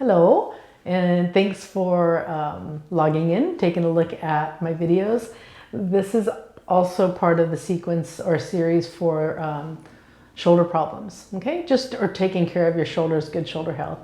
Hello, and thanks for logging in, taking a look at my videos. This is also part of the sequence or series for shoulder problems, okay? Or taking care of your shoulders, good shoulder health.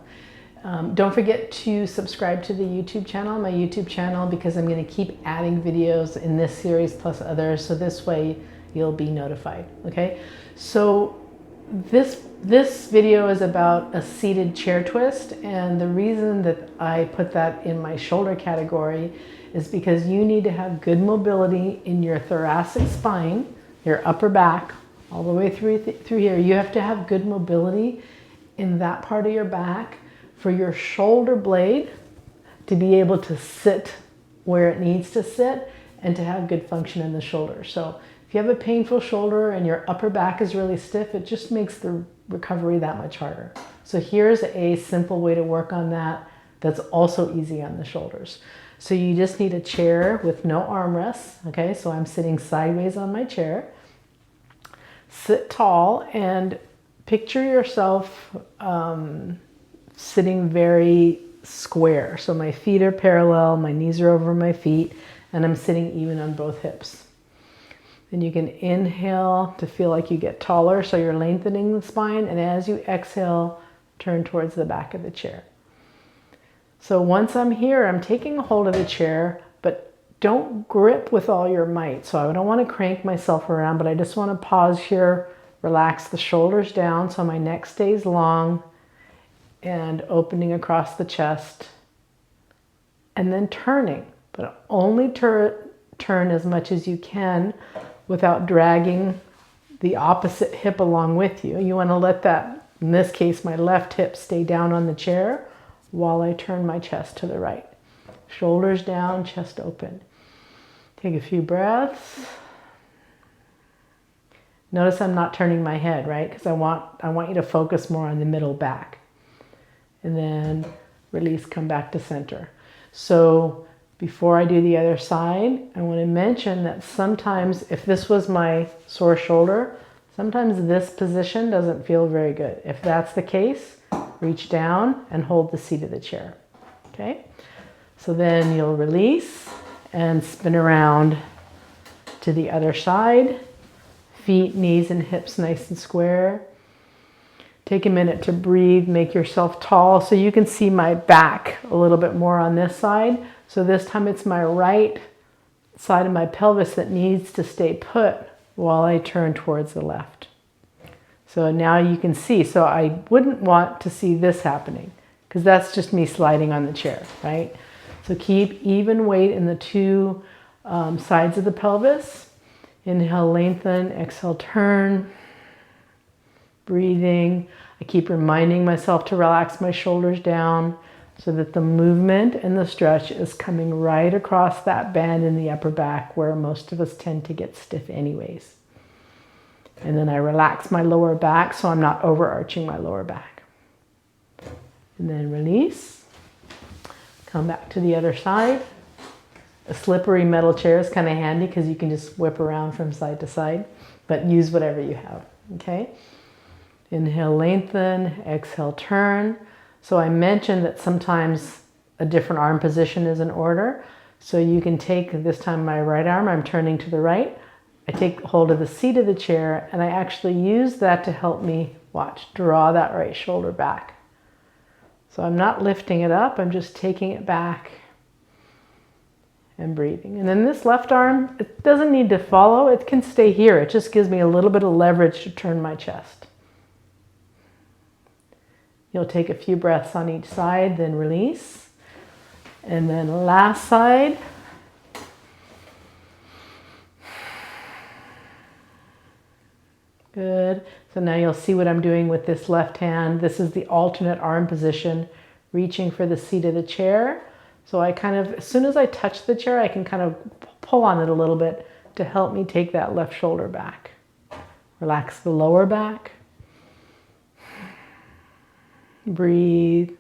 Don't forget to subscribe to the YouTube channel, my YouTube channel, because I'm going to keep adding videos in this series plus others, so this way you'll be notified, okay? So this video is about a seated chair twist, and the reason that I put that in my shoulder category is because you need to have good mobility in your thoracic spine, your upper back, all the way through here. You have to have good mobility in that part of your back for your shoulder blade to be able to sit where it needs to sit and to have good function in the shoulder. So if you have a painful shoulder and your upper back is really stiff, it just makes the recovery that much harder. So here's a simple way to work on that that's also easy on the shoulders. So you just need a chair with no armrests, okay? So I'm sitting sideways on my chair. Sit tall and picture yourself sitting very square. So my feet are parallel, my knees are over my feet, and I'm sitting even on both hips. Then you can inhale to feel like you get taller, so you're lengthening the spine, and as you exhale, turn towards the back of the chair. So once I'm here, I'm taking a hold of the chair, but don't grip with all your might. So I don't want to crank myself around, but I just want to pause here, relax the shoulders down so my neck stays long, and opening across the chest, and then turning, but only turn as much as you can without dragging the opposite hip along with you. You want to let that, in this case, my left hip stay down on the chair while I turn my chest to the right. Shoulders down, chest open. Take a few breaths. Notice I'm not turning my head, right? Because I want you to focus more on the middle back. And then release, come back to center. So before I do the other side, I want to mention that sometimes, if this was my sore shoulder, sometimes this position doesn't feel very good. If that's the case, reach down and hold the seat of the chair, okay? So then you'll release and spin around to the other side. Feet, knees, and hips nice and square. Take a minute to breathe, make yourself tall so you can see my back a little bit more on this side. So this time it's my right side of my pelvis that needs to stay put while I turn towards the left. So now you can see. So I wouldn't want to see this happening because that's just me sliding on the chair, right? So keep even weight in the two sides of the pelvis. Inhale, lengthen, exhale, turn. Breathing. I keep reminding myself to relax my shoulders down so that the movement and the stretch is coming right across that band in the upper back where most of us tend to get stiff anyways. And then I relax my lower back so I'm not overarching my lower back. And then release. Come back to the other side. A slippery metal chair is kind of handy because you can just whip around from side to side, but use whatever you have, okay? Inhale, lengthen, exhale, turn. So I mentioned that sometimes a different arm position is in order. So you can take, this time my right arm, I'm turning to the right. I take hold of the seat of the chair and I actually use that to help me, watch, draw that right shoulder back. So I'm not lifting it up, I'm just taking it back and breathing. And then this left arm, it doesn't need to follow, it can stay here. It just gives me a little bit of leverage to turn my chest. You'll take a few breaths on each side, then release. And then last side. Good. So now you'll see what I'm doing with this left hand. This is the alternate arm position, reaching for the seat of the chair. So I kind of, as soon as I touch the chair, I can kind of pull on it a little bit to help me take that left shoulder back. Relax the lower back. Breathe,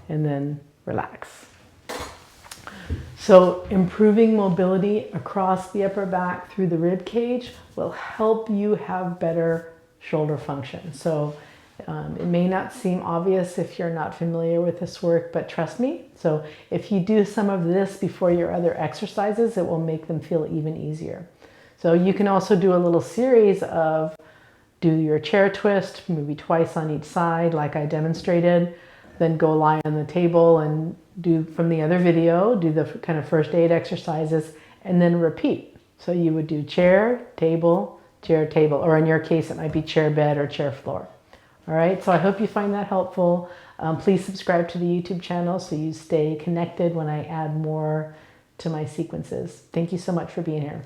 and then relax. So improving mobility across the upper back through the rib cage will help you have better shoulder function. So It may not seem obvious if you're not familiar with this work, but trust me. So if you do some of this before your other exercises, it will make them feel even easier. So you can also do a little series of do your chair twist, maybe twice on each side like I demonstrated, then go lie on the table and do from the other video, do the kind of first aid exercises, and then repeat. So you would do chair, table, or in your case, it might be chair, bed, or chair, floor. All right, so I hope you find that helpful. Please subscribe to the YouTube channel so you stay connected when I add more to my sequences. Thank you so much for being here.